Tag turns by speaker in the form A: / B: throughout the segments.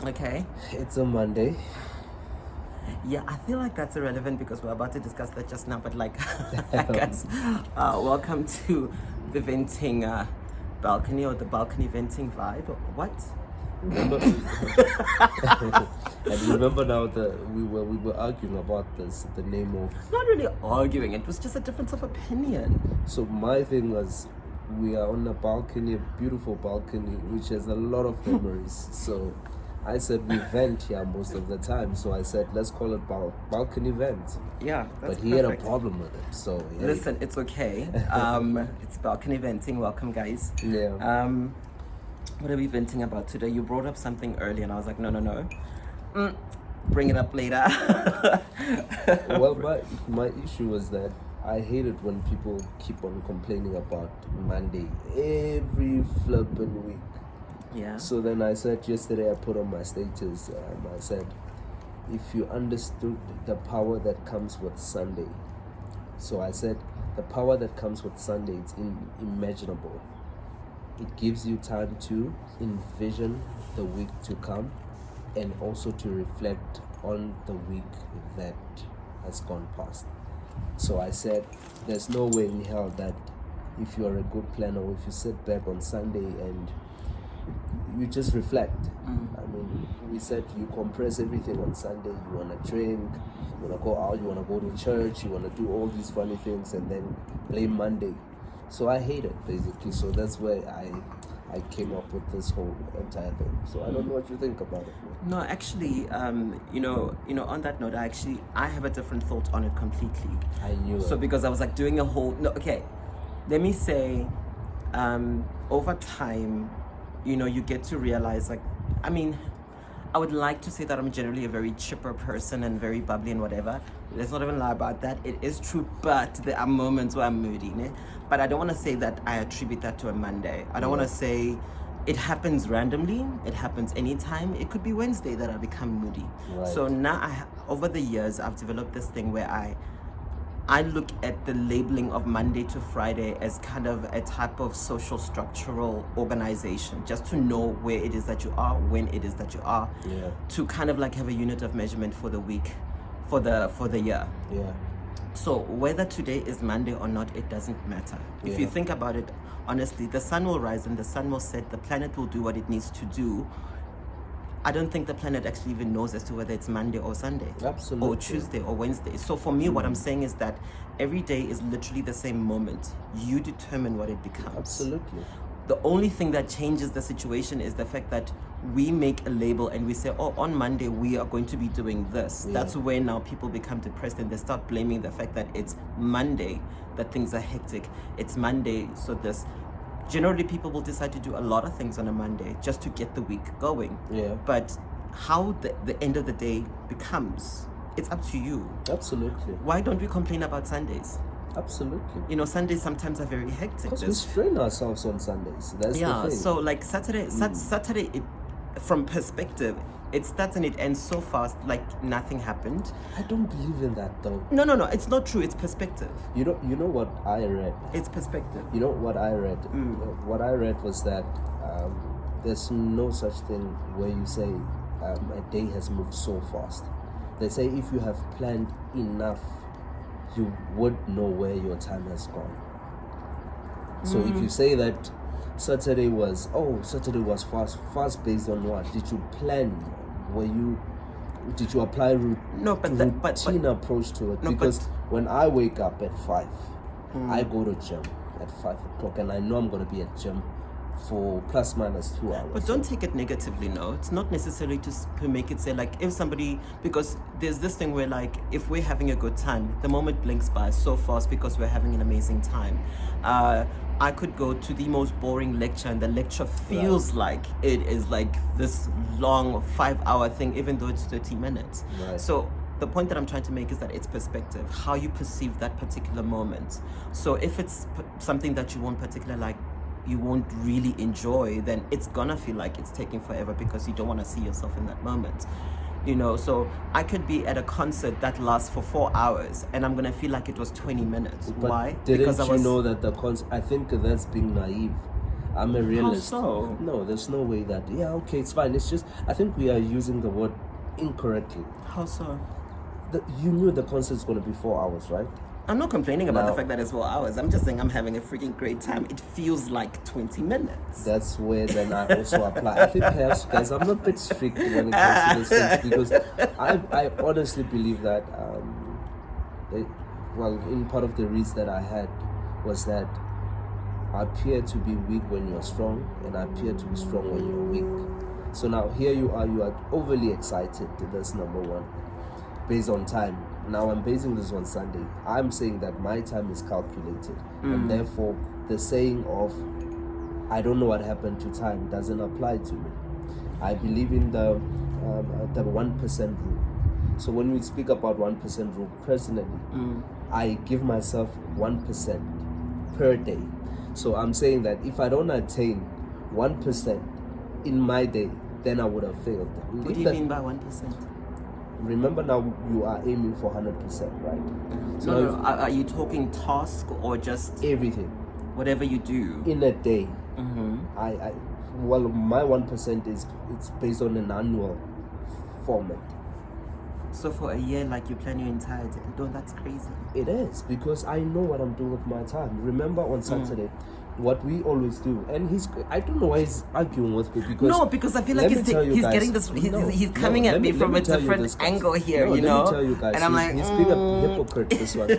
A: Okay.
B: It's a Monday.
A: Yeah, I feel like that's irrelevant because we're about to discuss that just now. But like, I guess, welcome to the venting balcony or the balcony venting vibe. What?
B: Remember, and remember now that we were arguing about the name of.
A: It's not really arguing. It was just a difference of opinion.
B: So my thing was, we are on a balcony, a beautiful balcony, which has a lot of memories. So I said we vent here most of the time. So I said let's call it balcony vent.
A: Yeah, that's
B: But he had a
A: perfect.
B: problem with it. So yeah.
A: Listen, it's okay. It's balcony venting. Welcome, guys.
B: Yeah.
A: What are we venting about today? You brought up something early, and I was like, no. Bring it up later.
B: Well, my issue was that I hate it when people keep on complaining about Monday every flipping week.
A: Yeah.
B: So then I said yesterday, I put on my status, I said, if you understood the power that comes with Sunday. So I said, the power that comes with Sunday, it's unimaginable. It gives you time to envision the week to come and also to reflect on the week that has gone past. So I said, there's no way in hell that if you're a good planner or if you sit back on Sunday and you just reflect. I mean, we said you compress everything on Sunday. You want to drink, you want to go out, you want to go to church, you want to do all these funny things and then blame Monday. So I hate it, basically. So that's where I came up with this whole entire thing. So I don't know what you think about it.
A: No, actually, you know, on that note, I have a different thought on it completely.
B: I knew it.
A: So because I was like doing a whole let me say, over time, you get to realize, like, I mean, I would like to say that I'm generally a very chipper person and very bubbly and whatever. Let's not even lie about that. It is true, but there are moments where I'm moody. Ne? But I don't want to say that I attribute that to a Monday. I don't want to say it happens randomly. It happens anytime. It could be Wednesday that I become moody.
B: Right.
A: So now, over the years, I've developed this thing where I look at the labeling of Monday to Friday as kind of a type of social structural organization, just to know where it is that you are, when it is that you are, to kind of like have a unit of measurement for the week, for the year.
B: Yeah.
A: So whether today is Monday or not, it doesn't matter. If you think about it honestly, the sun will rise and the sun will set, the planet will do what it needs to do. I don't think the planet actually even knows as to whether it's Monday or Sunday.
B: Absolutely.
A: Or Tuesday or Wednesday. So for me, what I'm saying is that every day is literally the same moment. You determine what it becomes.
B: Absolutely.
A: The only thing that changes the situation is the fact that we make a label and we say, oh, on Monday we are going to be doing this.
B: Yeah.
A: That's where now people become depressed and they start blaming the fact that it's Monday, that things are hectic. It's Monday, so this. Generally, people will decide to do a lot of things on a Monday just to get the week going.
B: Yeah.
A: But how the end of the day becomes, it's up to you.
B: Absolutely.
A: Why don't we complain about Sundays?
B: Absolutely.
A: Sundays sometimes are very hectic.
B: Because we strain ourselves on Sundays. That's the thing.
A: So like Saturday, from perspective, it starts and it ends so fast, like nothing happened.
B: I don't believe in that though.
A: No, it's not true. It's perspective.
B: You know what I read?
A: It's perspective.
B: You know what I read? What I read was that there's no such thing where you say a day has moved so fast. They say if you have planned enough, you would know where your time has gone. So if you say that Saturday was fast based on what? Did you plan? Did you apply routine approach to it? Because when I wake up at 5, I go to gym at 5 o'clock and I know I'm going to be at gym for plus minus 2 hours.
A: But don't take it negatively, no. It's not necessarily to make it say like if somebody, because there's this thing where like if we're having a good time, the moment blinks by so fast because we're having an amazing time. I could go to the most boring lecture and the lecture feels like it is like this long 5-hour thing, even though it's 30 minutes.
B: Right.
A: So the point that I'm trying to make is that it's perspective, how you perceive that particular moment. So if it's something that you won't you won't really enjoy, then it's gonna feel like it's taking forever because you don't want to see yourself in that moment. So I could be at a concert that lasts for 4 hours and I'm gonna feel like it was 20 minutes.
B: But
A: Why?
B: Didn't you know that the concert? I think that's being naive. I'm a realist.
A: so?
B: No, there's no way that. Yeah, okay, it's fine. It's just I think we are using the word incorrectly.
A: How so?
B: You knew the concert's going to be 4 hours, right?
A: I'm not complaining about the
B: Now-
A: fact that it's 4 hours. I'm just saying I'm having a freaking great time. It feels like 20 minutes.
B: That's where then I also apply. I think perhaps, guys, I'm a bit strict when it comes to this thing because I honestly believe that, in part of the reads that I had was that I appear to be weak when you're strong and I appear to be strong when you're weak. So now here you are overly excited. That's number one. Based on time. Now I'm basing this on Sunday. I'm saying that my time is calculated, and therefore the saying of I don't know what happened to time doesn't apply to me. I believe in the 1% rule. So when we speak about 1% rule, personally, I give myself 1% per day. So I'm saying that if I don't attain 1% in my day, then I would have failed.
A: What do you mean by 1%?
B: Remember now you are aiming for 100%, right? So
A: No, are you talking task or just
B: everything
A: whatever you do?
B: in a day.
A: Mm-hmm.
B: My 1% it's based on an annual format.
A: So for a year, like you plan your entire day? No, that's crazy.
B: It is because I know what I'm doing with my time. Remember on Saturday, what we always do, and I don't know why he's arguing with me because
A: No, because I feel like
B: let me tell you
A: he's
B: guys-
A: getting this. He's
B: no,
A: coming
B: let
A: at me
B: let
A: from a
B: tell you
A: different
B: this, guys.
A: angle here,
B: No,
A: you
B: let
A: know.
B: me tell you guys,
A: and I'm like,
B: he's being a hypocrite. This one,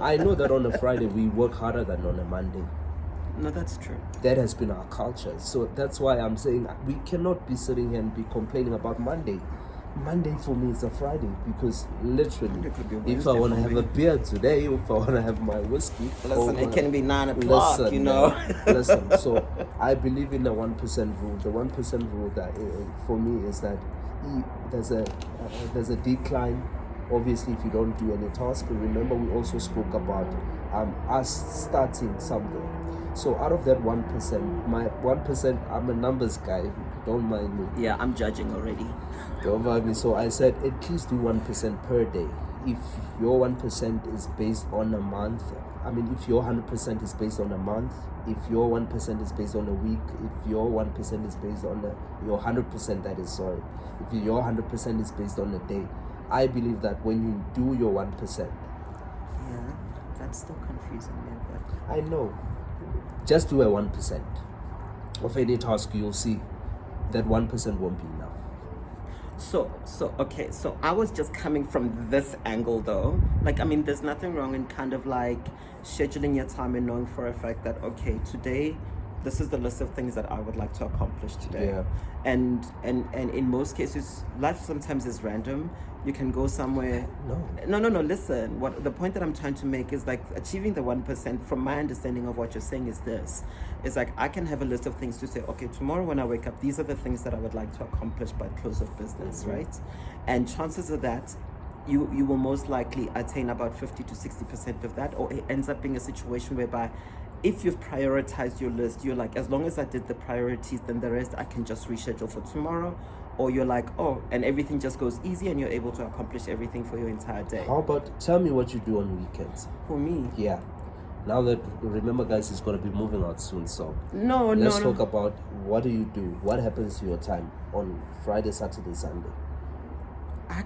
B: I know that on a Friday we work harder than on a Monday.
A: No, that's true.
B: That has been our culture. So that's why I'm saying we cannot be sitting here and be complaining about Monday. Monday for me is a Friday because literally,
A: It could be
B: if
A: Wednesday
B: I want to
A: for
B: have
A: me.
B: a beer today, if I want to have my whiskey,
A: Listen, it can be 9 o'clock,
B: Listen,
A: you know.
B: man, listen. So I believe in the 1% rule. The 1% rule that for me is that there's a decline. Obviously, if you don't do any task. Remember, we also spoke about us starting something. So out of that 1%, my 1%, I'm a numbers guy. Don't mind me.
A: Yeah, I'm judging already.
B: Don't mind me. So I said at least do 1% per day. If your 1% is based on a month, if your 100% is based on a month, if your 1% is based on a week, if your 1% is based on your 100%, that is, sorry, if your 100% is based on a day, I believe that when you do your 1%,
A: Yeah, that's still confusing me. But
B: I know, just do a 1% of any task, you'll see that 1% won't be enough.
A: okay, so I was just coming from this angle though. Like, there's nothing wrong in kind of like scheduling your time and knowing for a fact that, okay, today, this is the list of things that I would like to accomplish today.
B: Yeah.
A: And in most cases, life sometimes is random. You can go somewhere. No, listen. The point that I'm trying to make is like achieving the 1%, from my understanding of what you're saying, is this. It's like I can have a list of things to say, okay, tomorrow when I wake up, these are the things that I would like to accomplish by close of business, right? And chances are that you will most likely attain about 50 to 60% of that, or it ends up being a situation whereby if you've prioritized your list, you're like, as long as I did the priorities, then the rest I can just reschedule for tomorrow. Or you're like, oh, and everything just goes easy and you're able to accomplish everything for your entire day.
B: How about, tell me what you do on weekends?
A: For me?
B: Yeah. Now that, remember guys, he's going to be moving out soon, so let's talk about what do you do? What happens to your time on Friday, Saturday, Sunday?
A: I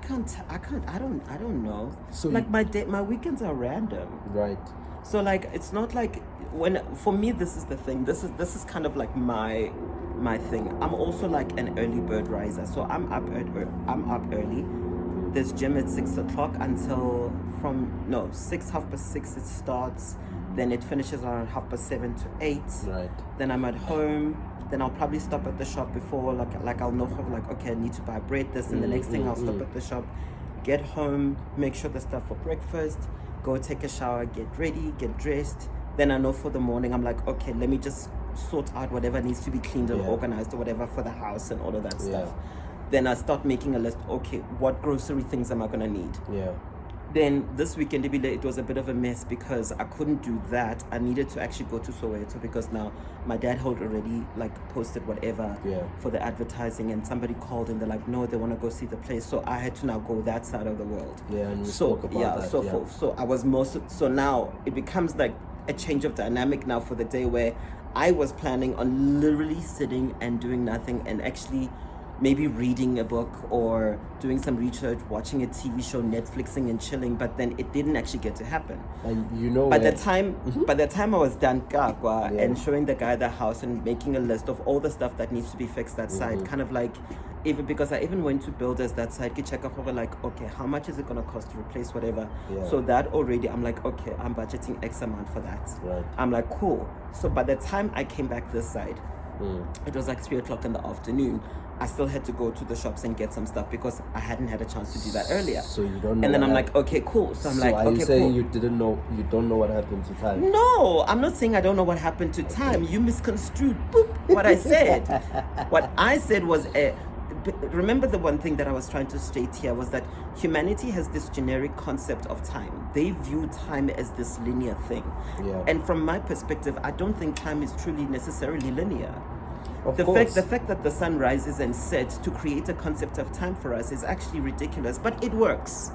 A: don't know.
B: So
A: like my weekends are random.
B: Right.
A: So like it's not like for me this is the thing. This is kind of like my thing. I'm also like an early bird riser. So I'm up early. There's gym at 6 o'clock until 6:30 it starts. Then it finishes around 7:30 to 8.
B: Right.
A: Then I'm at home. Then I'll probably stop at the shop before, like I'll know, like, okay, I need to buy bread, this, and the next thing I'll stop at the shop, get home, make sure the stuff for breakfast, go take a shower, get ready, get dressed. Then I know for the morning, I'm like, okay, let me just sort out whatever needs to be cleaned or organized or whatever for the house and all of that stuff. Then I start making a list, okay, what grocery things am I gonna need?
B: Yeah.
A: Then this weekend, it was a bit of a mess because I couldn't do that. I needed to actually go to Soweto because now my dad had already like posted whatever for the advertising, and somebody called and they're like, no, they want to go see the place. So I had to now go that side of the world.
B: Yeah, and you spoke about that.
A: So I was so now it becomes like a change of dynamic now for the day where I was planning on literally sitting and doing nothing and actually maybe reading a book or doing some research, watching a TV show, Netflixing and chilling, but then it didn't actually get to happen.
B: And you know,
A: By the time I was done Kagwa
B: Yeah.
A: and showing the guy the house and making a list of all the stuff that needs to be fixed that side, kind of like, even because I even went to builders that side, get check up over like, okay, how much is it gonna cost to replace whatever?
B: Yeah.
A: So that already, I'm like, okay, I'm budgeting X amount for that.
B: Right.
A: I'm like, cool. So by the time I came back this side, it was like 3:00 in the afternoon. I still had to go to the shops and get some stuff because I hadn't had a chance to do that earlier.
B: So you don't know.
A: And then
B: what
A: I'm
B: happened.
A: like, okay, cool. So I'm like,
B: are
A: okay,
B: you saying
A: cool.
B: you don't know what happened to time?
A: No, I'm not saying I don't know what happened to time. You misconstrued what I said. What I said was, remember the one thing that I was trying to state here was that humanity has this generic concept of time. They view time as this linear thing.
B: Yeah.
A: And from my perspective, I don't think time is truly necessarily linear.
B: Of
A: The
B: course.
A: fact that the sun rises and sets to create a concept of time for us is actually ridiculous, but it works.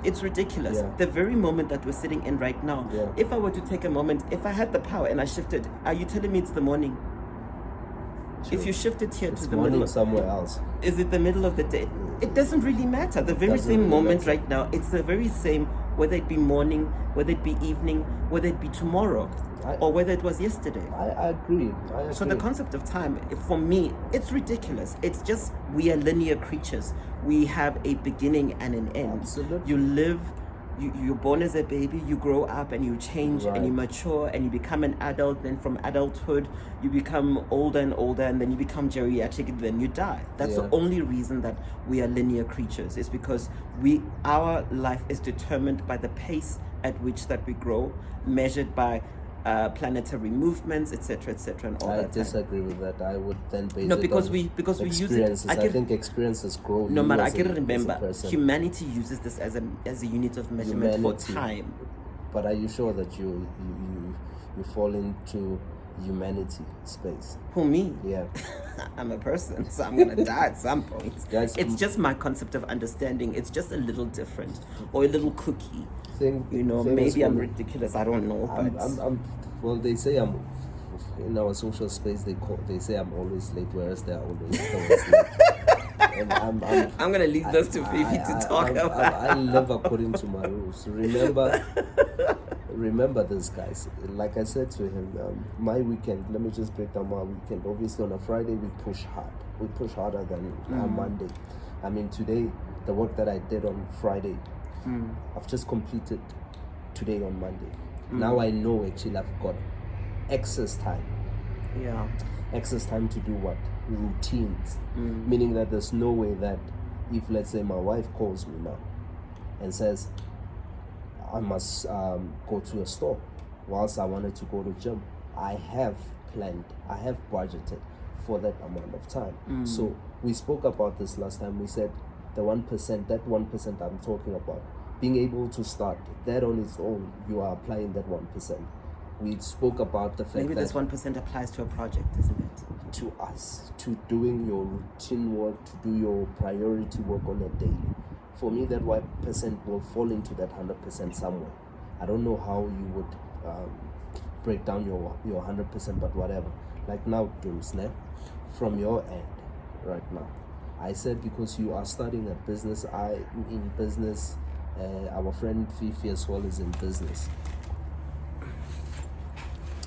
A: It's ridiculous.
B: Yeah.
A: The very moment that we're sitting in right now,
B: Yeah.
A: if I were to take a moment, if I had the power and I shifted, are you telling me it's the morning? If you shift it here
B: It's
A: to the
B: morning
A: middle,
B: somewhere else.
A: is it the middle of the day? It doesn't really matter. The very
B: doesn't
A: same
B: really
A: moment
B: matter.
A: right now, it's the very same, whether it be morning, whether it be evening, whether it be tomorrow, or whether it was yesterday.
B: I agree.
A: So the concept of time, for me, it's ridiculous. It's just we are linear creatures. We have a beginning and an end.
B: Absolutely.
A: You live, you're born as a baby, you grow up and you change and you
B: Right.
A: mature and you become an adult. Then from adulthood, you become older and older, and then you become geriatric, and then you die. That's
B: Yeah.
A: the only reason that we are linear creatures. Is because our life is determined by the pace at which that we grow, measured by planetary movements, etc., and all
B: I
A: that.
B: disagree with that. I would then base
A: No,
B: it
A: because
B: on
A: we use it.
B: experiences. I think experiences grow.
A: No,
B: you
A: man, I
B: as a-
A: can
B: as a
A: remember.
B: person.
A: Humanity uses this as a unit of measurement
B: Humanity.
A: for time.
B: But are you sure that you fall into humanity space?
A: Who, me?
B: Yeah.
A: I'm a person, so I'm gonna die at some point.
B: Guys,
A: It's just my concept of understanding. It's just a little different, or a little cookie.
B: Thing,
A: Maybe I'm ridiculous. I don't know, but
B: well, they say I'm in our social space. They say I'm always late, whereas they're always late. And
A: I'm gonna leave those to Fifi to talk about.
B: I live according to my rules. Remember this, guys. Like I said to him, my weekend. Let me just break down my weekend. Obviously, on a Friday we push hard. We push harder than on Monday. I mean, today the work that I did on Friday, I've just completed today on Monday. Now I know actually I've got excess time.
A: Yeah.
B: Excess time to do what? Routines. Meaning that there's no way that if, let's say, my wife calls me now and says I must go to a store whilst I wanted to go to gym, I have planned, I have budgeted for that amount of time. So we spoke about this last time. We said the 1%, that 1% I'm talking about, being able to start that on its own, you are applying that 1%. We spoke about the fact
A: Maybe
B: that
A: this 1% applies to a project, isn't it?
B: to us, to doing your routine work, to do your priority work on a daily. For me, that 1% will fall into that 100% somewhere. I don't know how you would break down your 100%, but whatever. Like now, Doomsday, from your end, right now, I said because you are starting a business, in business, our friend Fifi as well is in business.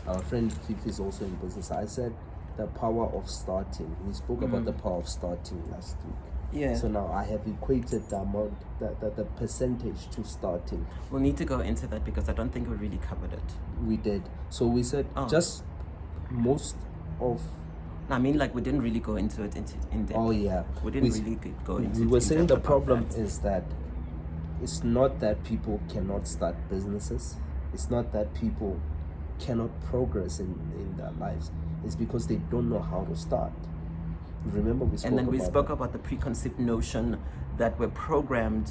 B: Our friend Fifi is also in business. I said the power of starting. We spoke about the power of starting last week.
A: Yeah.
B: So now I have equated the amount, the percentage to starting.
A: We'll need to go into that because I don't think we really covered it.
B: We did. So we said just most of.
A: I mean, like, we didn't really go into it in depth.
B: Oh yeah.
A: We didn't really go into it.
B: We were saying the
A: in-depth about
B: problem
A: that.
B: is that it's not that people cannot start businesses. It's not that people cannot progress in their lives. It's because they don't know how to start. Remember we spoke
A: And then we
B: about
A: spoke about the preconceived notion that we're programmed.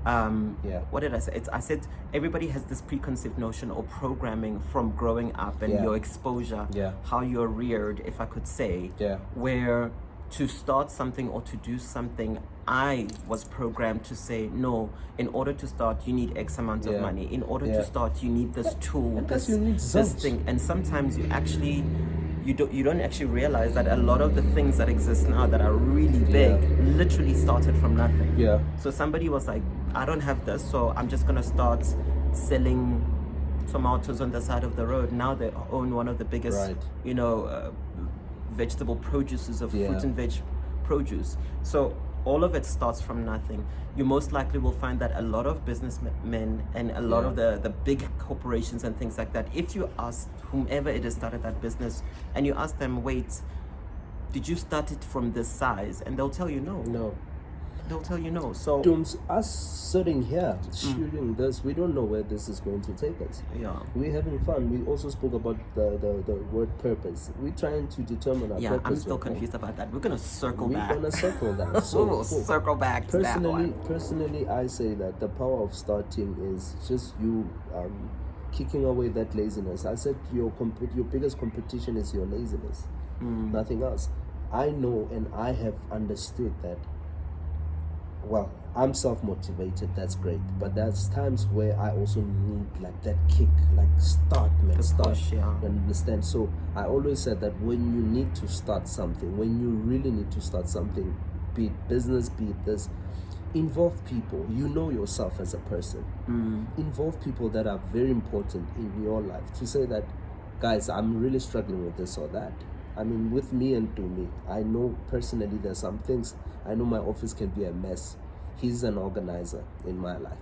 A: What did I say? I said everybody has this preconceived notion or programming from growing up and your exposure, how you're reared, if I could say, where to start something or to do something, I was programmed to say, no, in order to start, you need X amount of money. In order to start, you need this tool, this
B: you need
A: thing. And sometimes you actually you don't actually realize that a lot of the things that exist now that are really big literally started from nothing.
B: Yeah.
A: So somebody was like, I don't have this, so I'm just gonna start selling tomatoes on the side of the road. Now they own one of the biggest,
B: Right.
A: vegetable producers of
B: Yeah.
A: fruit and veg produce. So all of it starts from nothing. You most likely will find that a lot of businessmen and a lot of the big corporations and things like that, if you ask whomever it is started that business and you ask them, wait, did you start it from this size? And they'll tell you no.
B: No.
A: They'll tell you no. So
B: Dooms, us sitting here shooting this, we don't know where this is going to take us.
A: yeah.
B: We're having fun. We also spoke about the word purpose. We're trying to determine our
A: Yeah,
B: purpose.
A: I'm still
B: right now.
A: confused about that. We're gonna circle
B: We're
A: back.
B: gonna circle that. So,
A: We'll circle back to that one.
B: personally, I say that the power of starting is just you kicking away that laziness. I said your biggest competition is your laziness, nothing else. I know and I have understood that. Well, I'm self-motivated, that's great, but there's times where I also need like that kick, like start, man, start.
A: push, yeah.
B: You understand? So I always said that when you need to start something, when you really need to start something, be it business, be it this, involve people. You know yourself as a person. Involve people that are very important in your life. To say that, guys, I'm really struggling with this or that. I mean, with me and to me, I know personally there's some things. I know my office can be a mess. He's an organizer in my life.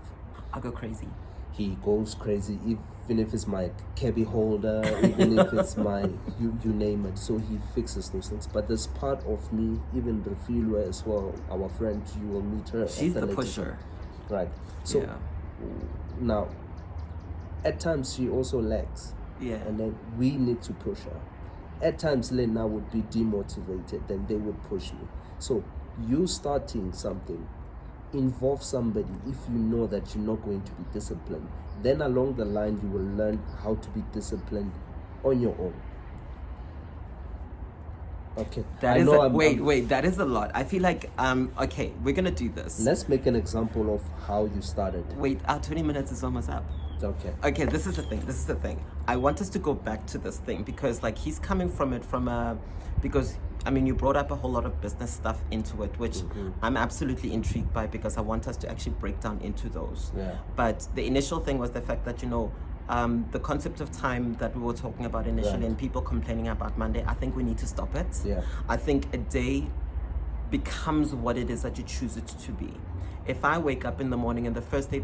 A: I go crazy.
B: He goes crazy, even if it's my cabby holder, even if it's my, you name it. So he fixes those things. But there's part of me, even Refilwe as well, our friend, you will meet her.
A: She's
B: at
A: the
B: later
A: pusher.
B: time. Right. So
A: Yeah.
B: now, at times she also lags.
A: Yeah.
B: And then we need to push her. At times Lena would be demotivated, then they would push me. So you starting something, involve somebody if you know that you're not going to be disciplined. Then along the line you will learn how to be disciplined on your own. Okay.
A: That
B: I
A: is
B: know
A: wait, that is a lot. I feel like okay, we're gonna do this.
B: Let's make an example of how you started.
A: Wait, our 20 minutes is almost up.
B: Okay.
A: This is the thing. I want us to go back to this thing because like he's coming from it from because I mean you brought up a whole lot of business stuff into it, which I'm absolutely intrigued by because I want us to actually break down into those.
B: Yeah.
A: But the initial thing was the fact that the concept of time that we were talking about initially
B: Right.
A: and people complaining about Monday, I think we need to stop it.
B: Yeah.
A: I think a day becomes what it is that you choose it to be. If I wake up in the morning and the first thing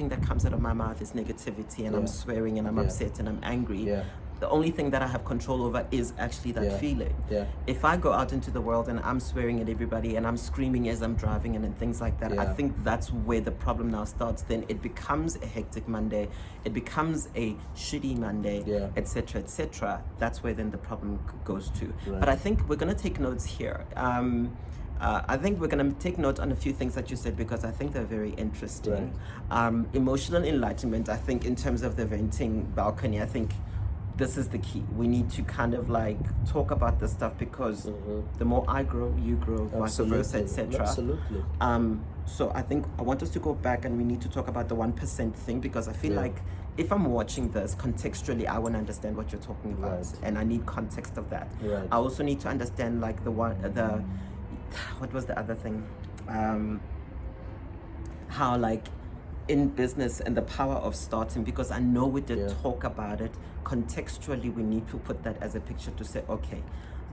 A: that comes out of my mouth is negativity and I'm swearing and I'm upset and I'm angry, the only thing that I have control over is actually that feeling.
B: Yeah.
A: If I go out into the world and I'm swearing at everybody and I'm screaming as I'm driving and things like that, I think that's where the problem now starts. Then it becomes a hectic Monday, it becomes a shitty Monday, etc., etc. That's where then the problem goes to.
B: Right.
A: But I think we're gonna take notes here. I think we're going to take note on a few things that you said because I think they're very interesting. Emotional enlightenment, I think in terms of the venting balcony, I think this is the key. We need to kind of like talk about this stuff because the more I grow, you grow, vice versa, etc.
B: Absolutely.
A: So I think I want us to go back and we need to talk about the 1% thing because I feel like if I'm watching this contextually, I want to understand what you're talking about and I need context of that.
B: Right.
A: I also need to understand like what was the other thing? How like in business and the power of starting, because I know we did talk about it contextually, we need to put that as a picture to say, okay,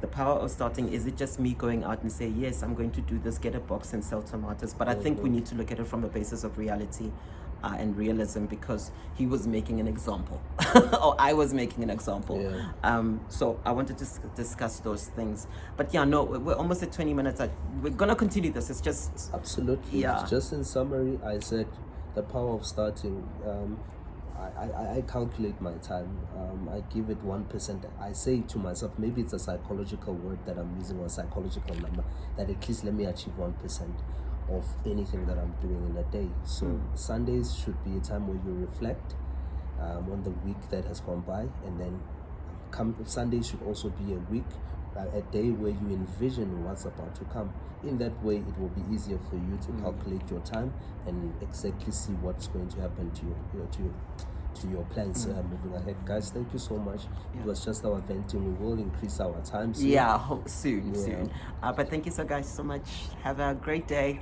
A: the power of starting, is it just me going out and say, yes, I'm going to do this, get a box and sell tomatoes? But I think we need to look at it from a basis of reality and realism because he was making an example or I was making an example. So I wanted to discuss those things. But yeah, no, we're almost at 20 minutes. We're going to continue this. It's just...
B: Absolutely.
A: Yeah.
B: Just in summary, I said the power of starting. I calculate my time. I give it 1%. I say to myself, maybe it's a psychological word that I'm using or a psychological number, that at least let me achieve 1% of anything that I'm doing in a day. So Sundays should be a time where you reflect on the week that has gone by, and then Sunday should also be a day where you envision what's about to come. In that way, it will be easier for you to calculate your time and exactly see what's going to happen to to your plans moving ahead. Guys, thank you so much.
A: Yeah.
B: It was just our venting. We will increase our time soon.
A: Yeah, soon,
B: Yeah.
A: soon. But thank you so guys so much. Have a great day.